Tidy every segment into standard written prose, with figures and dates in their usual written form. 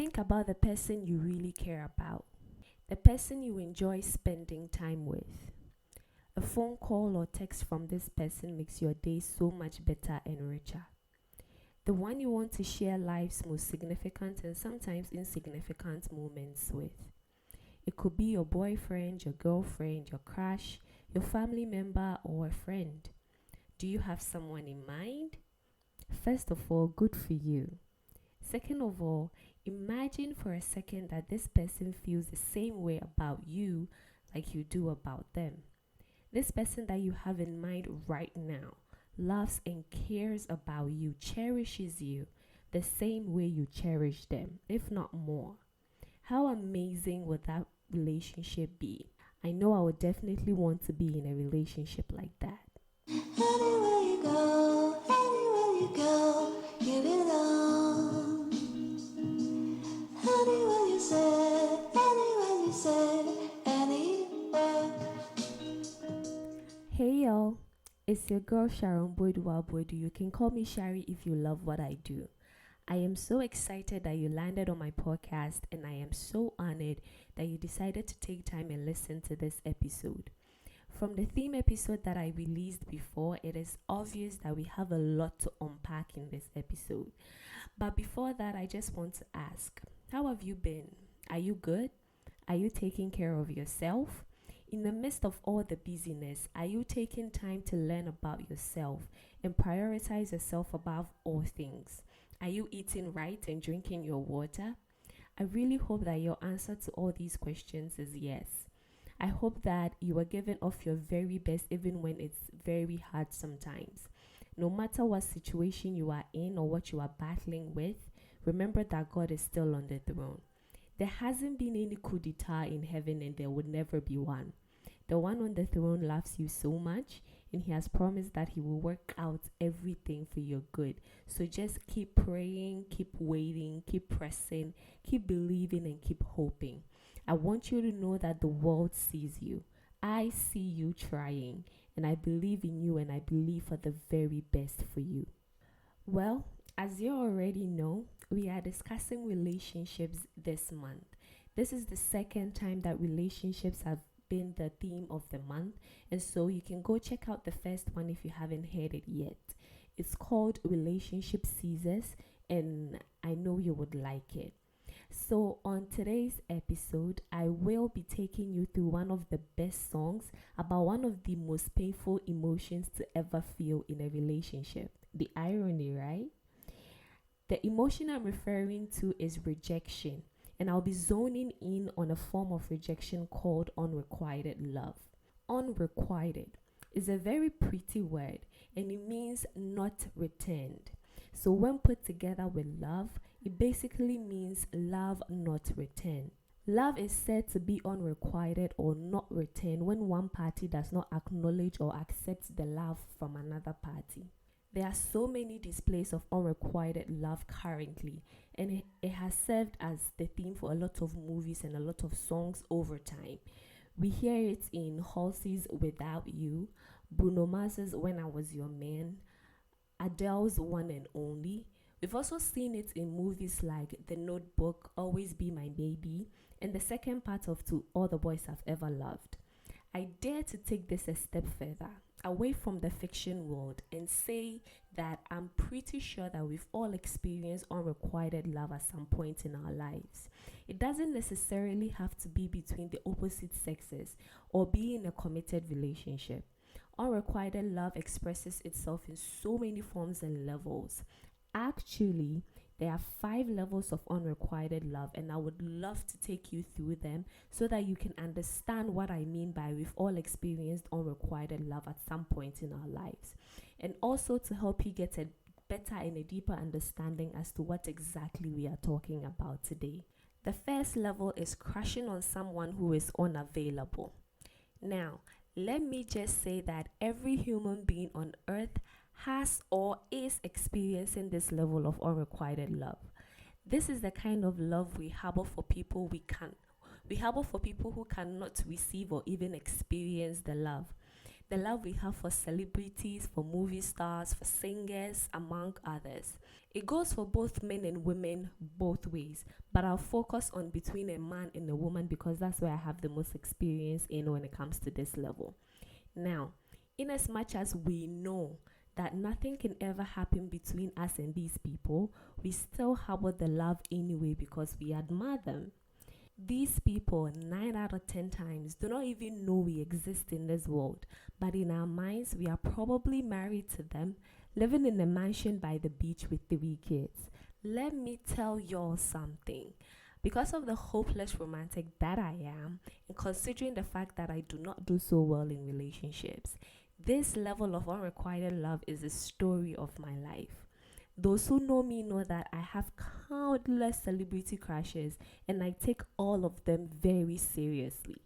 Think about the person you really care about, the person you enjoy spending time with. A phone call or text from this person makes your day so much better and richer. The one you want to share life's most significant and sometimes insignificant moments with. It could be your boyfriend, your girlfriend, your crush, your family member, or a friend. Do you have someone in mind? First of all, good for you. Second of all, imagine for a second that this person feels the same way about you like you do about them. This person that you have in mind right now loves and cares about you, cherishes you the same way you cherish them, if not more. How amazing would that relationship be? I know I would definitely want to be in a relationship like that. Anywhere you go, you belong. Anywhere you say, anywhere. Hey y'all, it's your girl Sharon Boydu. You can call me Shari if you love what I do. I am so excited that you landed on my podcast, and I am so honored that you decided to take time and listen to this episode. From the theme episode that I released before, it is obvious that we have a lot to unpack in this episode. But before that, I just want to ask, how have you been? Are you good? Are you taking care of yourself? In the midst of all the busyness, are you taking time to learn about yourself and prioritize yourself above all things? Are you eating right and drinking your water? I really hope that your answer to all these questions is yes. I hope that you are giving off your very best even when it's very hard sometimes. No matter what situation you are in or what you are battling with, remember that God is still on the throne. There hasn't been any coup d'etat in heaven, and there would never be one. The one on the throne loves you so much, and he has promised that he will work out everything for your good. So just keep praying, keep waiting, keep pressing, keep believing, and keep hoping. I want you to know that the world sees you. I see you trying, and I believe in you, and I believe for the very best for you. Well, as you already know, we are discussing relationships this month. This is the second time that relationships have been the theme of the month, and so you can go check out the first one if you haven't heard it yet. It's called Relationship Caesars, and I know you would like it. So on today's episode, I will be taking you through one of the best songs about one of the most painful emotions to ever feel in a relationship. The irony, right? The emotion I'm referring to is rejection, and I'll be zoning in on a form of rejection called unrequited love. Unrequited is a very pretty word, and it means not returned. So when put together with love, it basically means love not returned. Love is said to be unrequited or not returned when one party does not acknowledge or accept the love from another party. There are so many displays of unrequited love currently, and it has served as the theme for a lot of movies and a lot of songs over time. We hear it in Halsey's Without You, Bruno Mars's When I Was Your Man, Adele's One and Only. We've also seen it in movies like The Notebook, Always Be My Baby, and the second part of To All the Boys I've Ever Loved. I dare to take this a step further, away from the fiction world, and say that I'm pretty sure that we've all experienced unrequited love at some point in our lives. It doesn't necessarily have to be between the opposite sexes or be in a committed relationship. Unrequited love expresses itself in so many forms and levels. Actually, there are 5 levels of unrequited love, and I would love to take you through them so that you can understand what I mean by we've all experienced unrequited love at some point in our lives, and also to help you get a better and a deeper understanding as to what exactly we are talking about today. The first level is crushing on someone who is unavailable. Now, let me just say that every human being on earth has or is experiencing this level of unrequited love. This is the kind of love we harbor for people we harbor for people who cannot receive or even experience the love. the love we have for celebrities, for movie stars, for singers, among others. It goes for both men and women, both ways, but I'll focus on between a man and a woman because that's where I have the most experience in when it comes to this level. Now, in as much as we know that nothing can ever happen between us and these people, we still harbor the love anyway because we admire them. These people, 9 out of 10 times, do not even know we exist in this world, but in our minds, we are probably married to them, living in a mansion by the beach with 3 kids. Let me tell y'all something. Because of the hopeless romantic that I am, and considering the fact that I do not do so well in relationships, this level of unrequited love is the story of my life. Those who know me know that I have countless celebrity crushes and I take all of them very seriously.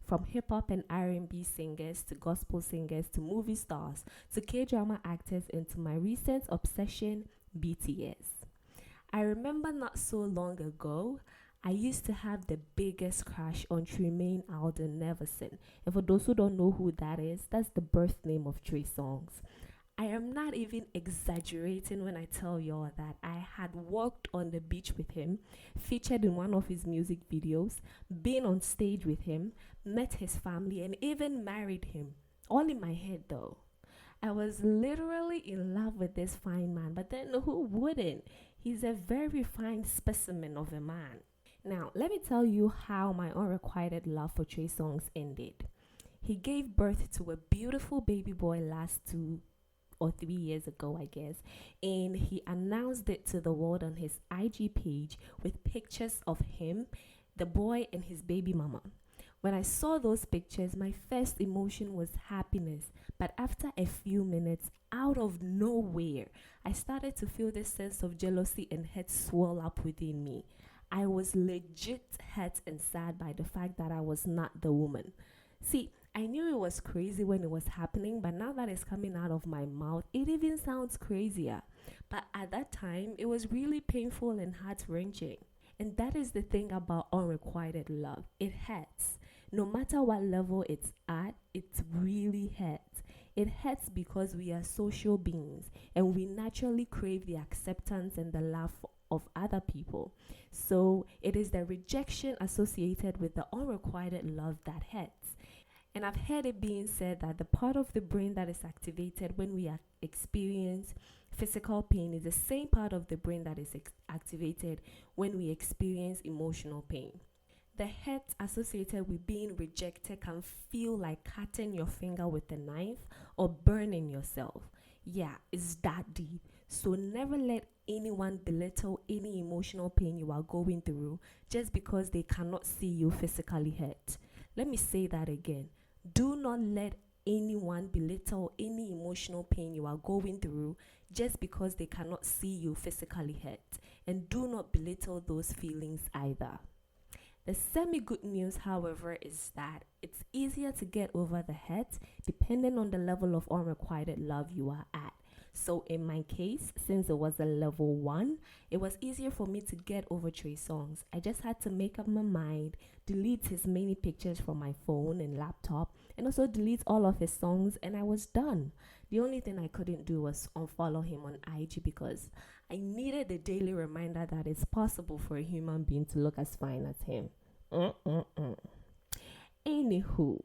From hip hop and R&B singers to gospel singers to movie stars to K-drama actors and to my recent obsession, BTS. I remember not so long ago, I used to have the biggest crush on Tremaine Alden Neverson. And for those who don't know who that is, that's the birth name of Trey Songz. I am not even exaggerating when I tell y'all that I had walked on the beach with him, featured in one of his music videos, been on stage with him, met his family, and even married him. All in my head though. I was literally in love with this fine man, but then who wouldn't? He's a very fine specimen of a man. Now, let me tell you how my unrequited love for Trey Songz ended. He gave birth to a beautiful baby boy last 2 or 3 years ago, I guess, and he announced it to the world on his IG page with pictures of him, the boy, and his baby mama. When I saw those pictures, my first emotion was happiness, but after a few minutes, out of nowhere, I started to feel this sense of jealousy and hurt swell up within me. I was legit hurt and sad by the fact that I was not the woman. See, I knew it was crazy when it was happening, but now that it's coming out of my mouth, it even sounds crazier. But at that time, it was really painful and heart-wrenching. And that is the thing about unrequited love. It hurts. No matter what level it's at, it really hurts. It hurts because we are social beings and we naturally crave the acceptance and the love of other people. So it is the rejection associated with the unrequited love that hurts. And I've heard it being said that the part of the brain that is activated when we experience physical pain is the same part of the brain that is activated when we experience emotional pain. The hurt associated with being rejected can feel like cutting your finger with a knife or burning yourself. Yeah, it's that deep. So never let anyone belittle any emotional pain you are going through just because they cannot see you physically hurt. Let me say that again. Do not let anyone belittle any emotional pain you are going through just because they cannot see you physically hurt. And do not belittle those feelings either. The semi-good news, however, is that it's easier to get over the hurt depending on the level of unrequited love you are at. So in my case, since it was a level 1, it was easier for me to get over Trey Songz. I just had to make up my mind, delete his many pictures from my phone and laptop, and also delete all of his songs, and I was done. The only thing I couldn't do was unfollow him on IG because I needed the daily reminder that it's possible for a human being to look as fine as him. Anywho,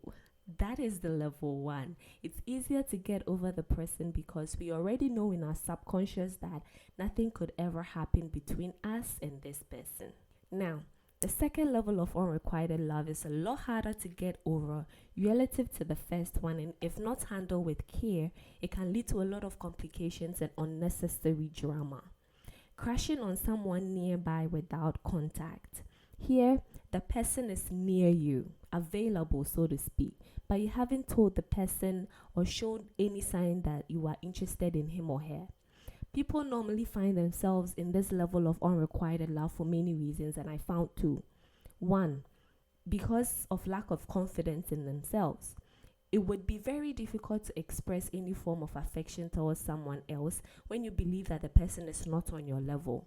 that is the level 1. It's easier to get over the person because we already know in our subconscious that nothing could ever happen between us and this person. Now, the second level of unrequited love is a lot harder to get over relative to the first one, and if not handled with care, it can lead to a lot of complications and unnecessary drama. Crashing on someone nearby without contact. Here, the person is near you, available so to speak, but you haven't told the person or shown any sign that you are interested in him or her. People normally find themselves in this level of unrequited love for many reasons, and I found 2. 1, because of lack of confidence in themselves. It would be very difficult to express any form of affection towards someone else when you believe that the person is not on your level.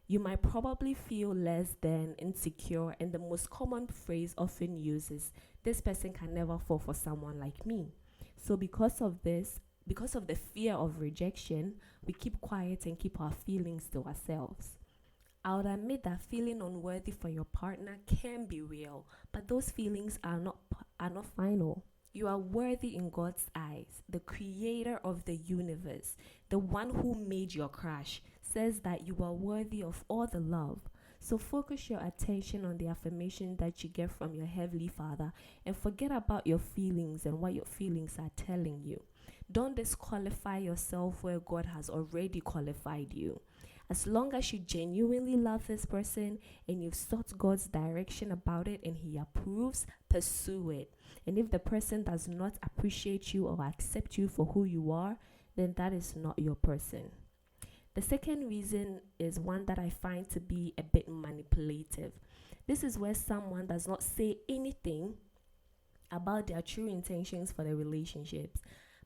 You might probably feel less than, insecure, and the most common phrase often used is, "This person can never fall for someone like me." So because of the fear of rejection, we keep quiet and keep our feelings to ourselves. I would admit that feeling unworthy for your partner can be real, but those feelings are not final. You are worthy in God's eyes. The creator of the universe, the one who made your crush, says that you are worthy of all the love. So focus your attention on the affirmation that you get from your Heavenly Father and forget about your feelings and what your feelings are telling you. Don't disqualify yourself where God has already qualified you. As long as you genuinely love this person and you've sought God's direction about it and He approves, pursue it. And if the person does not appreciate you or accept you for who you are, then that is not your person. The second reason is one that I find to be a bit manipulative. This is where someone does not say anything about their true intentions for the relationships,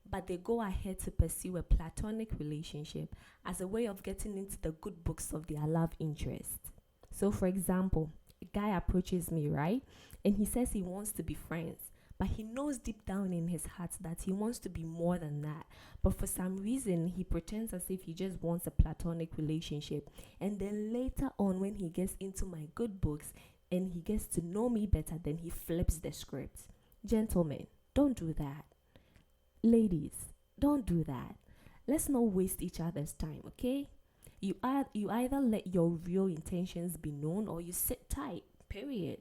but they go ahead to pursue a platonic relationship as a way of getting into the good books of their love interest. So, for example, a guy approaches me, right? And he says he wants to be friends, but he knows deep down in his heart that he wants to be more than that. But for some reason, he pretends as if he just wants a platonic relationship. And then later on, when he gets into my good books and he gets to know me better, then he flips the script. Gentlemen, don't do that. Ladies, don't do that. Let's not waste each other's time, okay? You either let your real intentions be known or you sit tight, period.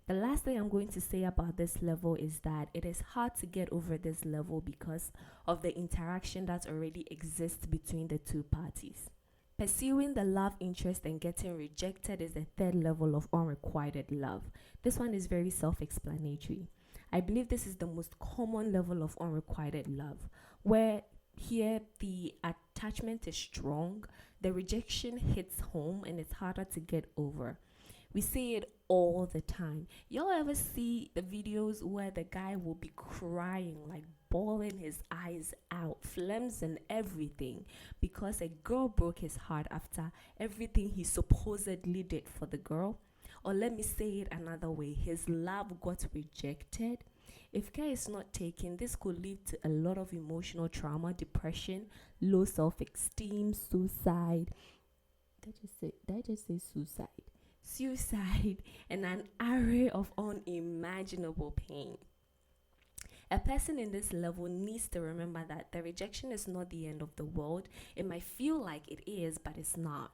The last thing I'm going to say about this level is that it is hard to get over this level because of the interaction that already exists between the two parties. Pursuing the love interest and getting rejected is the third level of unrequited love. This one is very self-explanatory. I believe this is the most common level of unrequited love, where here the attachment is strong, the rejection hits home, and it's harder to get over. We see it all the time. Y'all ever see the videos where the guy will be crying, like bawling his eyes out, phlegms and everything, because a girl broke his heart after everything he supposedly did for the girl? Or let me say it another way, his love got rejected. If care is not taken, this could lead to a lot of emotional trauma, depression, low self-esteem, suicide. Did I just say suicide? Suicide, and an array of unimaginable pain. A person in this level needs to remember that the rejection is not the end of the world. It might feel like it is, but it's not.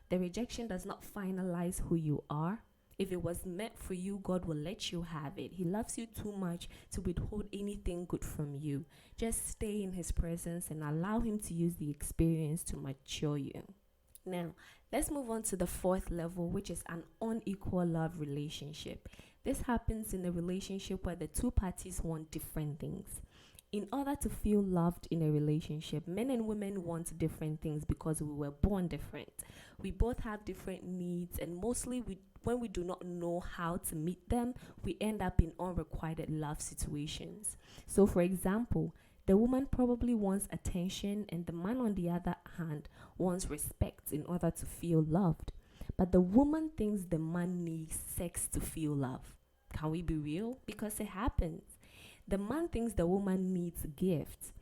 The rejection does not finalize who you are. If it was meant for you, God will let you have it. He loves you too much to withhold anything good from you. Just stay in His presence and allow Him to use the experience to mature you. Now, let's move on to the fourth level, which is an unequal love relationship. This happens in a relationship where the two parties want different things. In order to feel loved in a relationship, men and women want different things because we were born different. We both have different needs, and mostly when we do not know how to meet them, we end up in unrequited love situations. So, for example, the woman probably wants attention, and the man, on the other hand, wants respect in order to feel loved. But the woman thinks the man needs sex to feel love. Can we be real? Because it happens. The man thinks the woman needs gifts.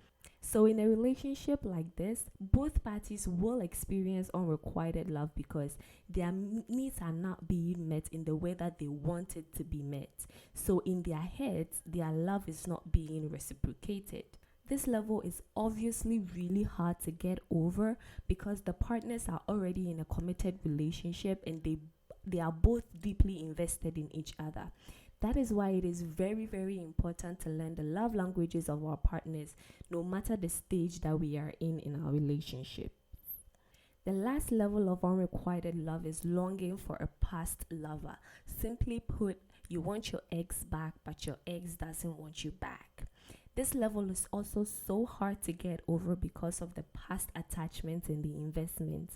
So in a relationship like this, both parties will experience unrequited love because their needs are not being met in the way that they want it to be met. So in their heads, their love is not being reciprocated. This level is obviously really hard to get over because the partners are already in a committed relationship and they are both deeply invested in each other. That is why it is very, very important to learn the love languages of our partners, no matter the stage that we are in our relationship. The last level of unrequited love is longing for a past lover. Simply put, you want your ex back, but your ex doesn't want you back. This level is also so hard to get over because of the past attachment and the investment.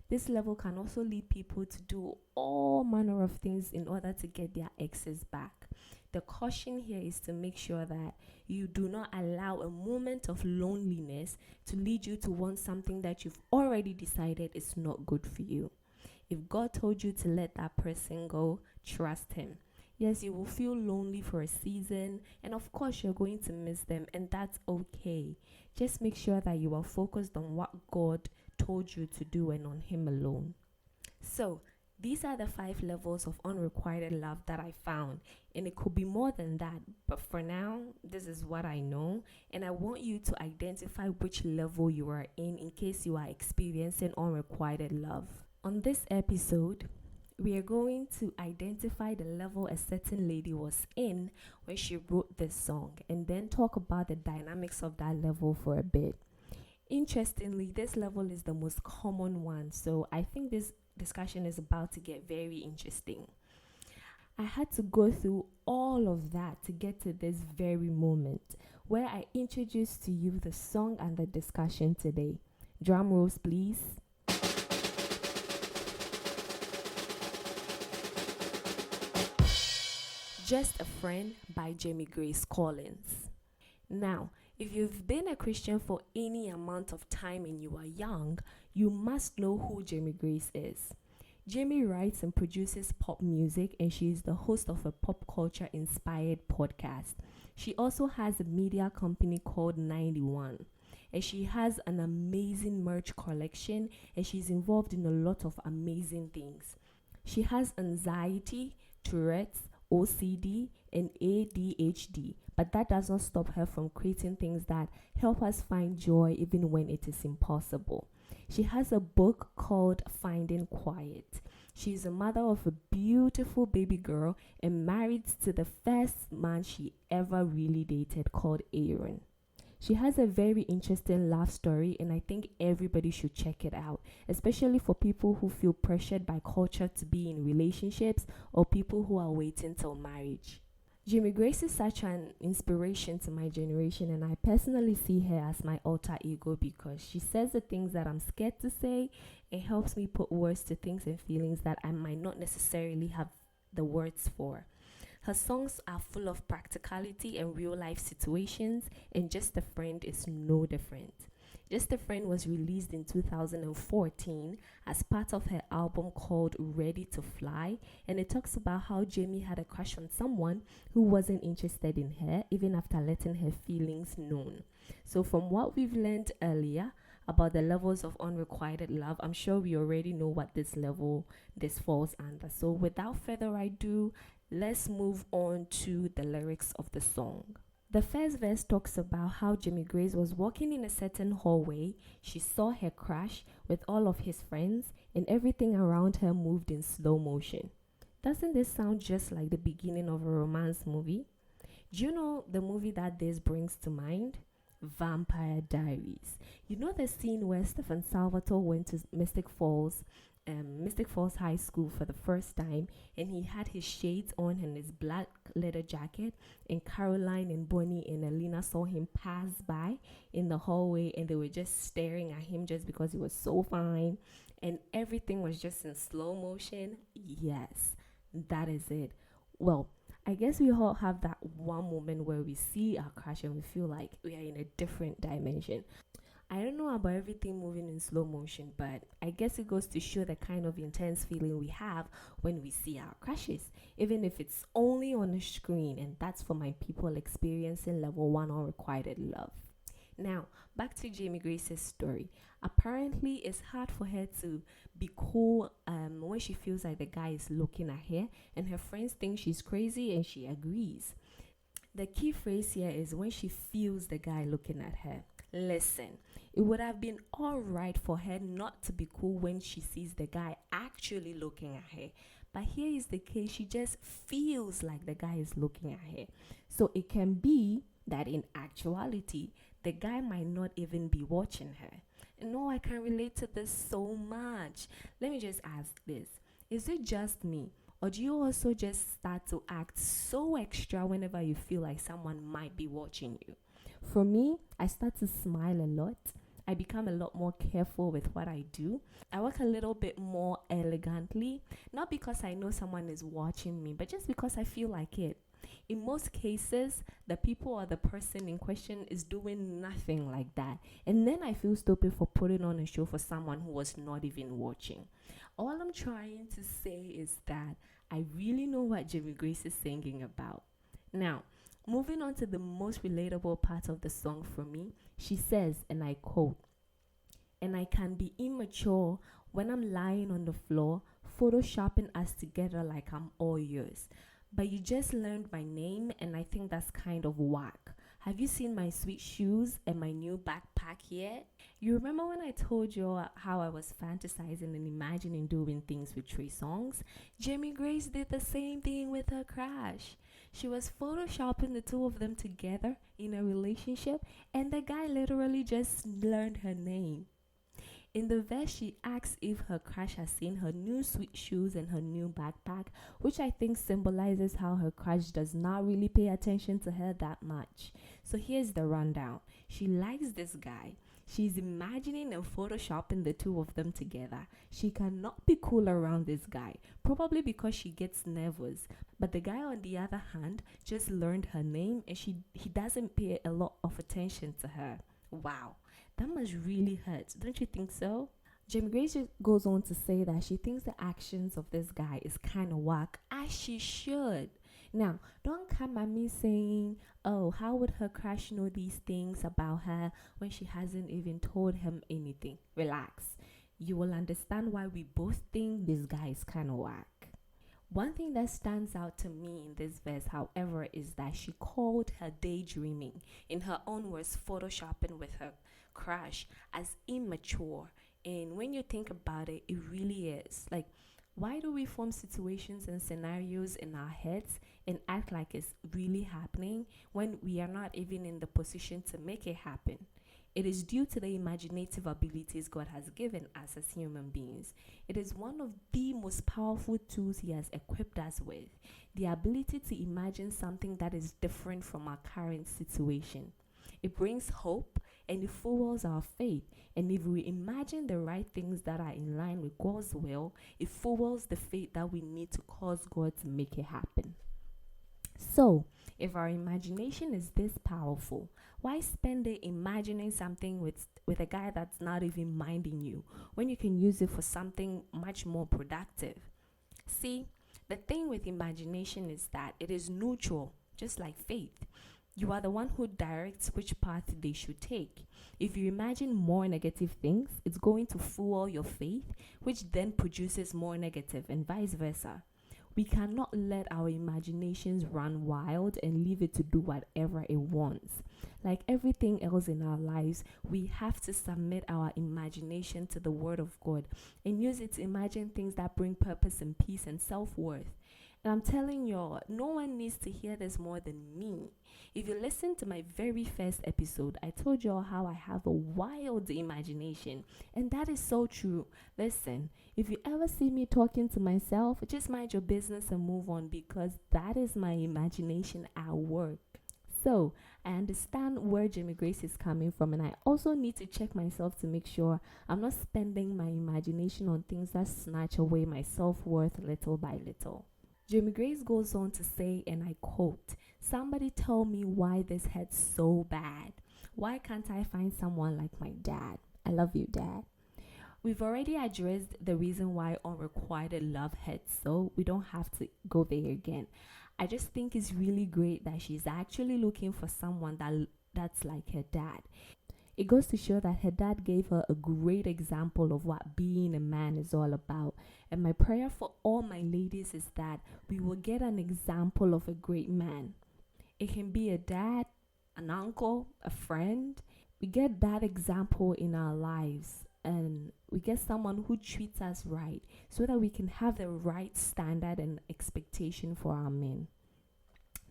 This level can also lead people to do all manner of things in order to get their exes back. The caution here is to make sure that you do not allow a moment of loneliness to lead you to want something that you've already decided is not good for you. If God told you to let that person go, trust Him. Yes, you will feel lonely for a season, and of course, you're going to miss them, and that's okay. Just make sure that you are focused on what God told you to do and on Him alone. So, these are the 5 levels of unrequited love that I found, and it could be more than that, but for now, this is what I know, and I want you to identify which level you are in case you are experiencing unrequited love. On this episode, we are going to identify the level a certain lady was in when she wrote this song and then talk about the dynamics of that level for a bit. Interestingly, this level is the most common one, so I think this discussion is about to get very interesting. I had to go through all of that to get to this very moment where I introduce to you the song and the discussion today. Drum rolls, please. Just a Friend by Jamie Grace Collins. Now, if you've been a Christian for any amount of time and you are young, you must know who Jamie Grace is. Jamie writes and produces pop music, and she is the host of a pop culture inspired podcast. She also has a media company called 91, and she has an amazing merch collection, and she's involved in a lot of amazing things. She has anxiety, Tourette's, OCD, and ADHD, but that does not stop her from creating things that help us find joy even when it is impossible. She has a book called Finding Quiet. She's a mother of a beautiful baby girl and married to the first man she ever really dated, called Aaron. She has a very interesting love story, and I think everybody should check it out, especially for people who feel pressured by culture to be in relationships or people who are waiting till marriage. Jamie Grace is such an inspiration to my generation, and I personally see her as my alter ego because she says the things that I'm scared to say and helps me put words to things and feelings that I might not necessarily have the words for. Her songs are full of practicality and real life situations, and Just a Friend is no different. Just a Friend was released in 2014 as part of her album called Ready to Fly, and it talks about how Jamie had a crush on someone who wasn't interested in her even after letting her feelings known. So from what we've learned earlier about the levels of unrequited love, I'm sure we already know what this falls under. So without further ado, let's move on to the lyrics of the song. The first verse talks about how Jamie Grace was walking in a certain hallway. She saw her crush with all of his friends, and everything around her moved in slow motion. Doesn't this sound just like the beginning of a romance movie? Do you know the movie that this brings to mind? Vampire Diaries. You know the scene where Stephen Salvatore went to Mystic Falls High School for the first time, and he had his shades on and his black leather jacket, and Caroline and Bonnie and Alina saw him pass by in the hallway, and they were just staring at him just because he was so fine, and everything was just in slow motion. Yes, that is it. Well, I guess we all have that one moment where we see our crush and we feel like we are in a different dimension. I don't know about everything moving in slow motion, but I guess it goes to show the kind of intense feeling we have when we see our crushes, even if it's only on the screen, and that's for my people experiencing level 1 unrequited love. Now, back to Jamie Grace's story. Apparently, it's hard for her to be cool when she feels like the guy is looking at her, and her friends think she's crazy, and she agrees. The key phrase here is when she feels the guy looking at her. Listen, it would have been alright for her not to be cool when she sees the guy actually looking at her. But here is the case, she just feels like the guy is looking at her. So it can be that in actuality, the guy might not even be watching her. And no, I can relate to this so much. Let me just ask this. Is it just me? Or do you also just start to act so extra whenever you feel like someone might be watching you? For me, I start to smile a lot. I become a lot more careful with what I do. I walk a little bit more elegantly, not because I know someone is watching me, but just because I feel like it. In most cases, the people or the person in question is doing nothing like that. And then I feel stupid for putting on a show for someone who was not even watching. All I'm trying to say is that I really know what Jimmy Grace is singing about. Now, moving on to the most relatable part of the song for me, she says, and I quote, "And I can be immature when I'm lying on the floor, photoshopping us together like I'm all yours. But you just learned my name, and I think that's kind of whack. Have you seen my sweet shoes and my new backpack yet?" You remember when I told you how I was fantasizing and imagining doing things with Trey Songs? Jamie Grace did the same thing with her crush. She was photoshopping the two of them together in a relationship, and the guy literally just learned her name. In the verse, she asks if her crush has seen her new sweet shoes and her new backpack, which I think symbolizes how her crush does not really pay attention to her that much. So here's the rundown. She likes this guy. She's imagining and photoshopping the two of them together. She cannot be cool around this guy, probably because she gets nervous. But the guy, on the other hand, just learned her name and he doesn't pay a lot of attention to her. Wow, that must really hurt, don't you think so? Jamie Grace goes on to say that she thinks the actions of this guy is kind of whack, as she should. Now, don't come at me saying, "Oh, how would her crush know these things about her when she hasn't even told him anything?" Relax. You will understand why we both think this guy is kind of whack. One thing that stands out to me in this verse, however, is that she called her daydreaming, in her own words, photoshopping with her crush, as immature. And when you think about it, it really is. Like, why do we form situations and scenarios in our heads and act like it's really happening when we are not even in the position to make it happen? It is due to the imaginative abilities God has given us as human beings. It is one of the most powerful tools He has equipped us with, the ability to imagine something that is different from our current situation. It brings hope and it fuels our faith. And if we imagine the right things that are in line with God's will, it fuels the faith that we need to cause God to make it happen. So, if our imagination is this powerful, why spend it imagining something with a guy that's not even minding you when you can use it for something much more productive? See, the thing with imagination is that it is neutral, just like faith. You are the one who directs which path they should take. If you imagine more negative things, it's going to fuel your faith, which then produces more negative, and vice versa. We cannot let our imaginations run wild and leave it to do whatever it wants. Like everything else in our lives, we have to submit our imagination to the Word of God and use it to imagine things that bring purpose and peace and self-worth. And I'm telling you, no one needs to hear this more than me. If you listen to my very first episode, I told you all how I have a wild imagination. And that is so true. Listen, if you ever see me talking to myself, just mind your business and move on, because that is my imagination at work. So, I understand where Jamie Grace is coming from, and I also need to check myself to make sure I'm not spending my imagination on things that snatch away my self-worth little by little. Jamie Grace goes on to say, and I quote, "Somebody tell me why this hurts so bad. Why can't I find someone like my dad? I love you, Dad." We've already addressed the reason why unrequited love hurts, so we don't have to go there again. I just think it's really great that she's actually looking for someone that's like her dad. It goes to show that her dad gave her a great example of what being a man is all about. And my prayer for all my ladies is that we will get an example of a great man. It can be a dad, an uncle, a friend. We get that example in our lives, and we get someone who treats us right so that we can have the right standard and expectation for our men.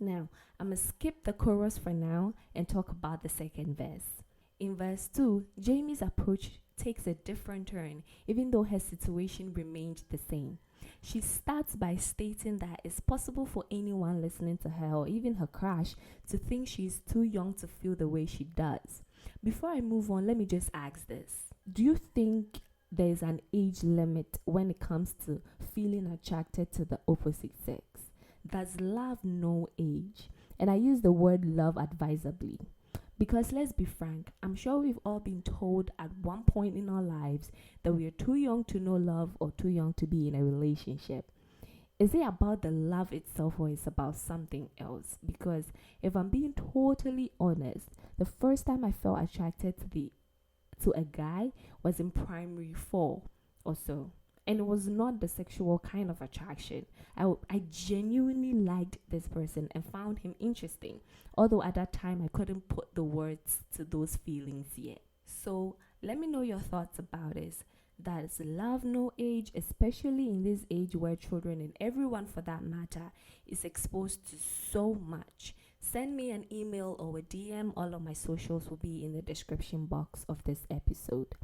Now, I'm going to skip the chorus for now and talk about the second verse. In verse 2, Jamie's approach takes a different turn, even though her situation remained the same. She starts by stating that it's possible for anyone listening to her, or even her crush, to think she's too young to feel the way she does. Before I move on, let me just ask this. Do you think there's an age limit when it comes to feeling attracted to the opposite sex? Does love know age? And I use the word love advisably. Because let's be frank, I'm sure we've all been told at one point in our lives that we are too young to know love or too young to be in a relationship. Is it about the love itself or is it about something else? Because if I'm being totally honest, the first time I felt attracted to a guy was in primary 4 or so. And it was not the sexual kind of attraction. I genuinely liked this person and found him interesting. Although at that time I couldn't put the words to those feelings yet. So let me know your thoughts about this. Does love no age, especially in this age where children and everyone for that matter is exposed to so much? Send me an email or a DM. All of my socials will be in the description box of this episode.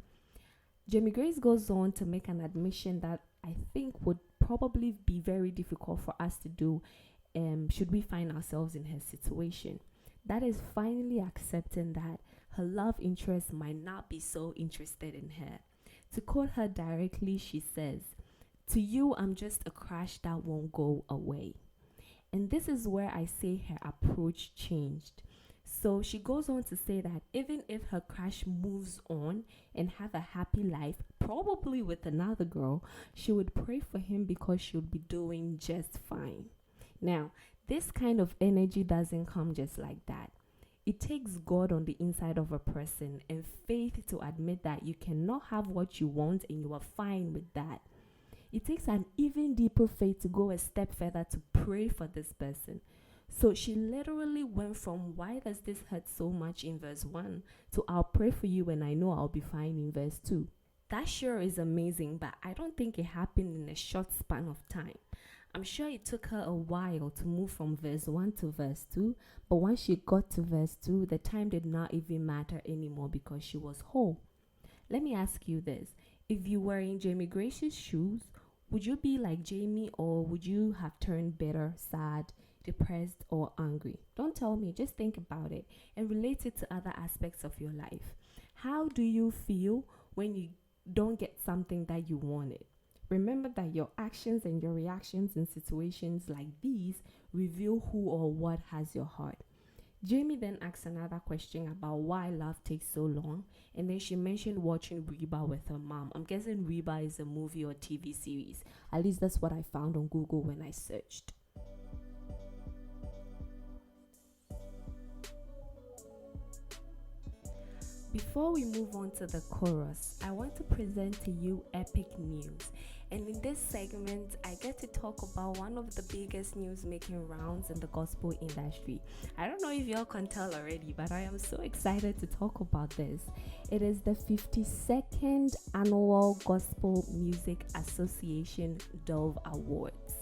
Jamie Grace goes on to make an admission that I think would probably be very difficult for us to do should we find ourselves in her situation. That is finally accepting that her love interest might not be so interested in her. To quote her directly, she says, "To you, I'm just a crush that won't go away." And this is where I say her approach changed. So she goes on to say that even if her crush moves on and have a happy life, probably with another girl, she would pray for him because she would be doing just fine. Now, this kind of energy doesn't come just like that. It takes God on the inside of a person and faith to admit that you cannot have what you want and you are fine with that. It takes an even deeper faith to go a step further to pray for this person. So she literally went from "why does this hurt so much" in verse 1 to "I'll pray for you and I know I'll be fine" in verse 2. That sure is amazing, but I don't think it happened in a short span of time. I'm sure it took her a while to move from verse 1 to verse 2, but once she got to verse 2, the time did not even matter anymore because she was whole. Let me ask you this. If you were in Jamie Grace's shoes, would you be like Jamie or would you have turned bitter, sad, depressed, or angry? Don't tell me, just think about it and relate it to other aspects of your life. How do you feel when you don't get something that you wanted? Remember that your actions and your reactions in situations like these reveal who or what has your heart. Jamie then asks another question about why love takes so long, and then she mentioned watching Reba with her mom. I'm guessing Reba is a movie or TV series. At least that's what I found on Google when I searched. Before we move on to the chorus, I want to present to you epic news. And in this segment, I get to talk about one of the biggest news making rounds in the gospel industry. I don't know if y'all can tell already, but I am so excited to talk about this. It is the 52nd Annual Gospel Music Association Dove Awards.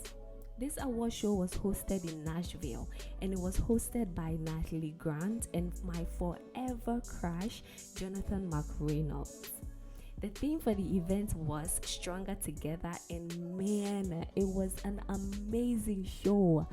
This award show was hosted in Nashville, and it was hosted by Natalie Grant and my forever crush, Jonathan McReynolds. The theme for the event was Stronger Together, and man, it was an amazing show.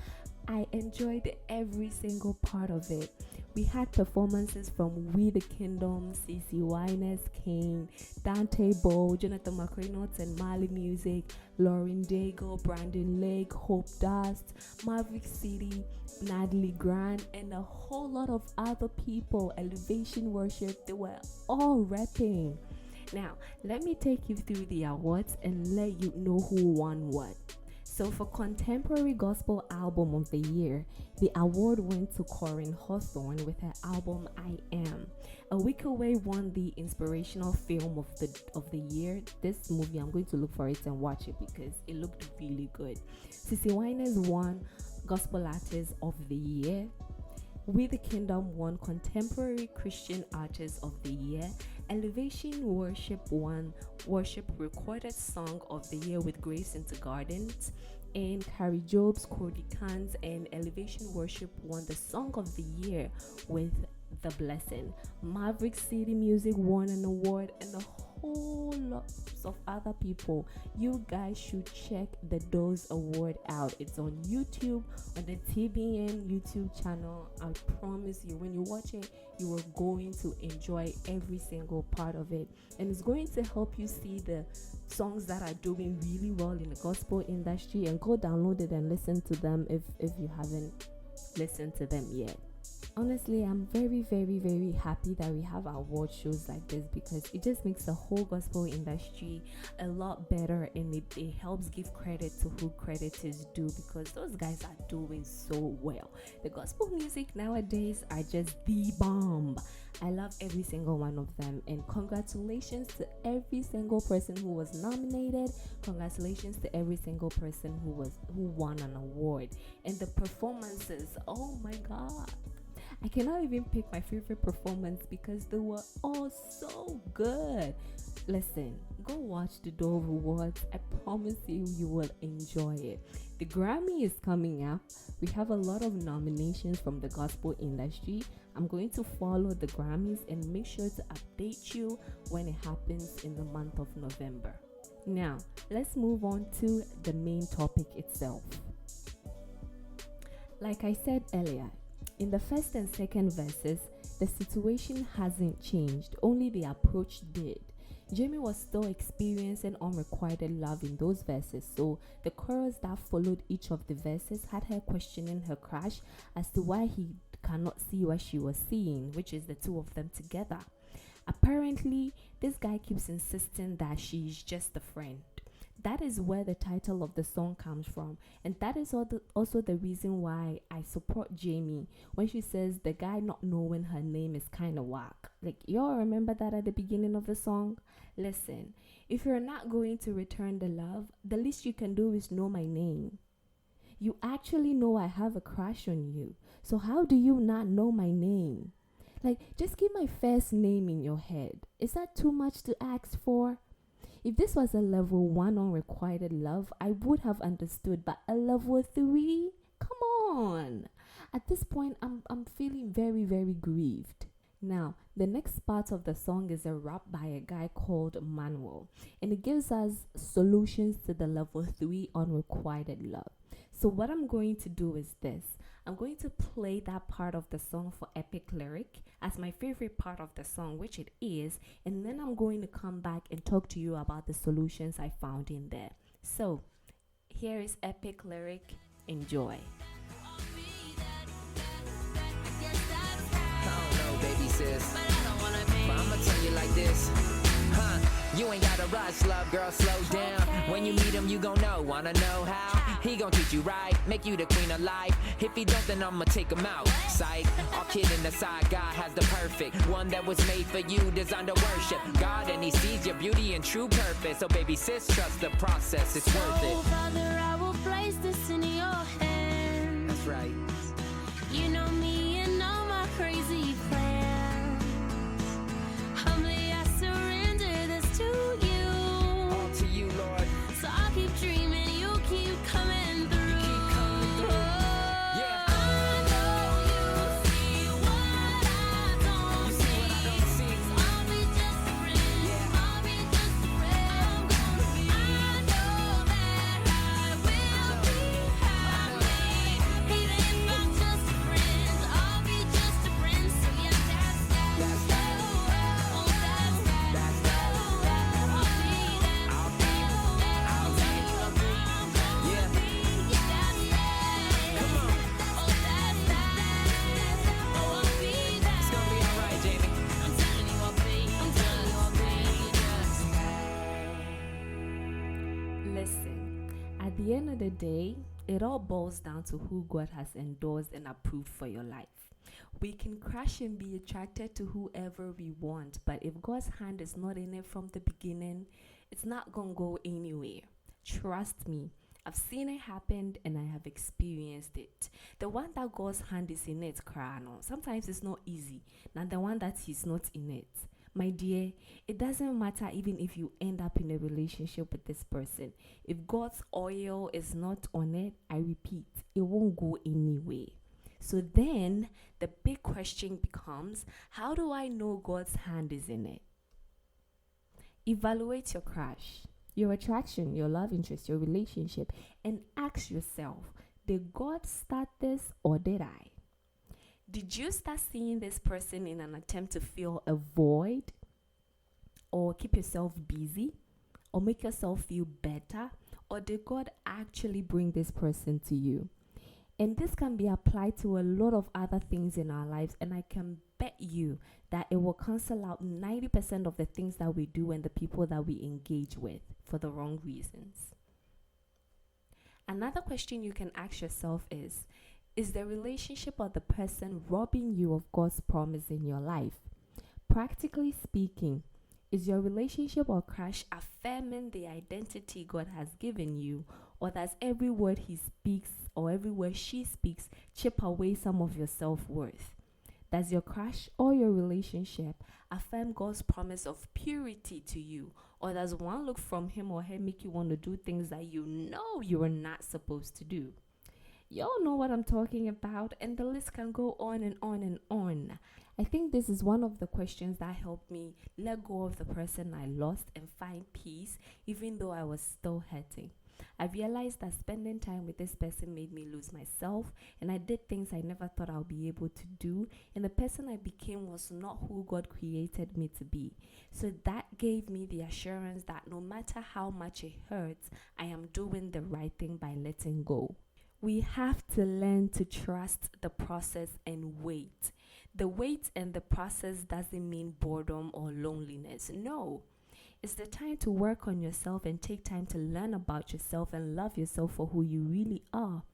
I enjoyed every single part of it. We had performances from We the Kingdom, CC Winers, Kane, Dante Bowe, Jonathan McReynolds and Mali Music, Lauren Daigle, Brandon Lake, Hope Dust, Maverick City, Natalie Grant, and a whole lot of other people. Elevation Worship, they were all rapping. Now, let me take you through the awards and let you know who won what. So for Contemporary Gospel Album of the Year, the award went to Corinne Hawthorne with her album I Am. A Week Away won the Inspirational Film of the Year. This movie, I'm going to look for it and watch it because it looked really good. CC Winers won Gospel Artist of the Year. We the Kingdom won Contemporary Christian Artist of the Year. Elevation Worship won Worship Recorded Song of the Year with Grace into Gardens. And Carrie Jobs, Cody Kans, and Elevation Worship won the Song of the Year with The Blessing. Maverick City Music won an award, and a whole lots of other people. You guys should check the Doves Award out. It's on YouTube, on the TBN YouTube channel. I promise you, when you watch it, you are going to enjoy every single part of it, and it's going to help you see the songs that are doing really well in the gospel industry, and go download it and listen to them if you haven't listened to them yet. Honestly, I'm very, very, very happy that we have award shows like this because it just makes the whole gospel industry a lot better, and it helps give credit to who credit is due because those guys are doing so well. The gospel music nowadays are just the bomb. I love every single one of them, and congratulations to every single person who was nominated. Congratulations to every single person who won an award. And the performances, oh my god, I cannot even pick my favorite performance because they were all so good. Listen, go watch the Dove Awards. I promise you will enjoy it. The Grammy is coming up. We have a lot of nominations from the gospel industry. I'm going to follow the Grammys and make sure to update you when it happens in the month of November. Now, let's move on to the main topic itself. Like I said earlier, in the first and second verses, the situation hasn't changed, only the approach did. Jamie was still experiencing unrequited love in those verses, so the chorus that followed each of the verses had her questioning her crush as to why he cannot see what she was seeing, which is the two of them together. Apparently, this guy keeps insisting that she's just a friend. That is where the title of the song comes from, and that is also the reason why I support Jamie when she says the guy not knowing her name is kind of whack. Like, y'all remember that at the beginning of the song? Listen, if you're not going to return the love, the least you can do is know my name. You actually know I have a crush on you, so how do you not know my name? Like, just keep my first name in your head. Is that too much to ask for? If this was a level 1 unrequited love, I would have understood, but a level 3? Come on! At this point, I'm feeling very, very grieved. Now, the next part of the song is a rap by a guy called Manwell, and it gives us solutions to the level 3 unrequited love. So what I'm going to do is this. I'm going to play that part of the song for Epic Lyric as my favorite part of the song, which it is, and then I'm going to come back and talk to you about the solutions I found in there. So, here is Epic Lyric. Enjoy. I don't know, baby sis, but I'ma tell you like this. You ain't gotta rush, love, girl, slow down. When you meet him, you gon' know, wanna know how? He gon' treat you right, make you the queen of life. If he don't, then I'ma take him out. Psych, all kidding aside, God has the perfect one that was made for you, designed to worship God, and he sees your beauty and true purpose. So baby sis, trust the process, it's worth it. Father, I will place this in your hands. That's right. You know me and all my crazy plans. Humbly I surrender this to you. All to you, Lord. So I'll keep dreaming, you keep coming through. You keep coming through. Yeah. I know you see what I don't You see what I don't see. So I'll be just a friend. Yeah. I'll be just a friend. I know that I will be happy. Even if I'm just a friend, I'll be just a friend. So yeah, that's that. That's that. Oh, that's that. That's that. I'll be that. I'll be. Yeah. Come on. It's gonna be alright, Jamie. Listen, at the end of the day, it all boils down to who God has endorsed and approved for your life. We can crash and be attracted to whoever we want, but if God's hand is not in it from the beginning, it's not gonna go anywhere. Trust me, I've seen it happen and I have experienced it. The one that God's hand is in it, sometimes it's not easy. Now the one that He's not in it, my dear, it doesn't matter even if you end up in a relationship with this person. If God's oil is not on it, I repeat, it won't go anywhere. So then the big question becomes, how do I know God's hand is in it? Evaluate your crush, your attraction, your love interest, your relationship, and ask yourself, did God start this or did I? Did you start seeing this person in an attempt to fill a void, or keep yourself busy, or make yourself feel better? Or did God actually bring this person to you? And this can be applied to a lot of other things in our lives. And I can bet you that it will cancel out 90% of the things that we do and the people that we engage with for the wrong reasons. Another question you can ask yourself is the relationship or the person robbing you of God's promise in your life? Practically speaking, is your relationship or crush affirming the identity God has given you, or does every word he speaks or every word she speaks chip away some of your self-worth? Does your crush or your relationship affirm God's promise of purity to you, or does one look from him or her make you want to do things that you know you are not supposed to do? Y'all know what I'm talking about, and the list can go on and on and on. I think this is one of the questions that helped me let go of the person I lost and find peace, even though I was still hurting. I realized that spending time with this person made me lose myself, and I did things I never thought I would be able to do, and the person I became was not who God created me to be. So that gave me the assurance that no matter how much it hurts, I am doing the right thing by letting go. We have to learn to trust the process and wait. The wait and the process doesn't mean boredom or loneliness. No. It's the time to work on yourself and take time to learn about yourself and love yourself for who you really are.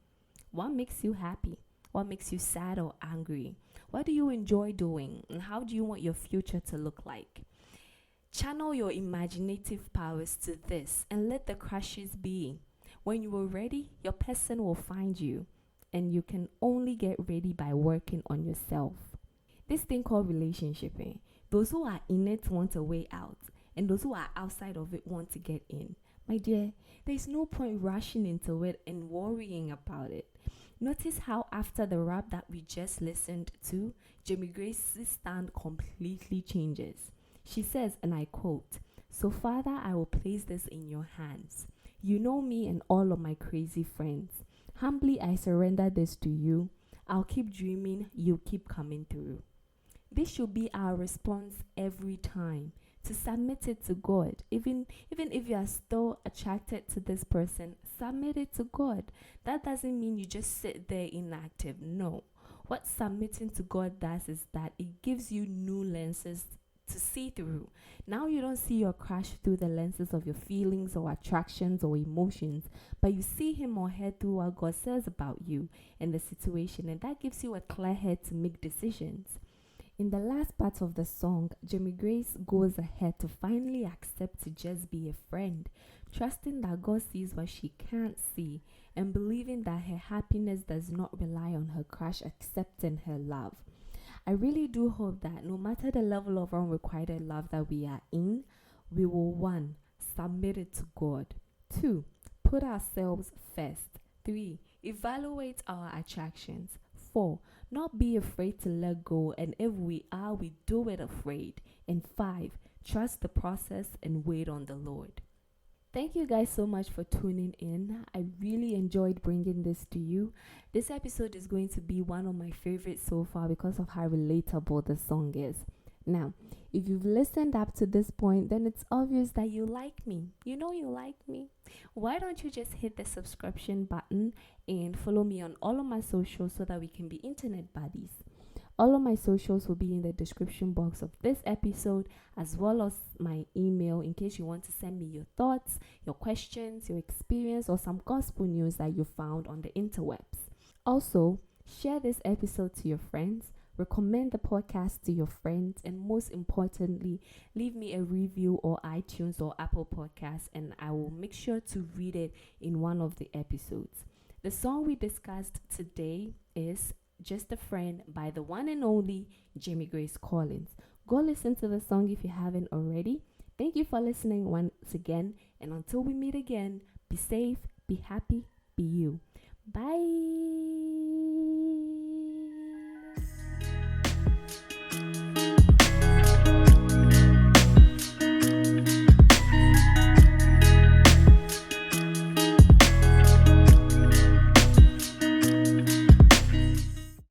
What makes you happy? What makes you sad or angry? What do you enjoy doing? And how do you want your future to look like? Channel your imaginative powers to this and let the crushes be. When you are ready, your person will find you, and you can only get ready by working on yourself. This thing called relationship, those who are in it want a way out, and those who are outside of it want to get in. My dear, there's no point rushing into it and worrying about it. Notice how after the rap that we just listened to, Jamie Grace's stand completely changes. She says, and I quote, "So Father, I will place this in your hands. You know me and all of my crazy friends. Humbly I surrender this to you. I'll keep dreaming, you keep coming through." This should be our response every time, to submit it to God. Even if you are still attracted to this person, submit it to God. That doesn't mean you just sit there inactive. No. What submitting to God does is that it gives you new lenses to see through. Now you don't see your crush through the lenses of your feelings or attractions or emotions, but you see him or her through what God says about you and the situation, and that gives you a clear head to make decisions. In the last part of the song, Jamie Grace goes ahead to finally accept to just be a friend, trusting that God sees what she can't see, and believing that her happiness does not rely on her crush accepting her love. I really do hope that no matter the level of unrequited love that we are in, we will 1. Submit it to God. 2. Put ourselves first. 3. Evaluate our attractions. 4. Not be afraid to let go, and if we are, we do it afraid. And 5. Trust the process and wait on the Lord. Thank you guys so much for tuning in. I really enjoyed bringing this to you. This episode is going to be one of my favorites so far because of how relatable the song is. Now, if you've listened up to this point, then it's obvious that you like me. You know you like me. Why don't you just hit the subscription button and follow me on all of my socials so that we can be internet buddies? All of my socials will be in the description box of this episode, as well as my email in case you want to send me your thoughts, your questions, your experience, or some gospel news that you found on the interwebs. Also, share this episode to your friends, recommend the podcast to your friends, and most importantly, leave me a review or iTunes or Apple Podcasts, and I will make sure to read it in one of the episodes. The song we discussed today is Just a Friend by the one and only Jamie Grace Collins. Go listen to the song if you haven't already. Thank you for listening once again, and until we meet again, be safe, be happy, be you. Bye.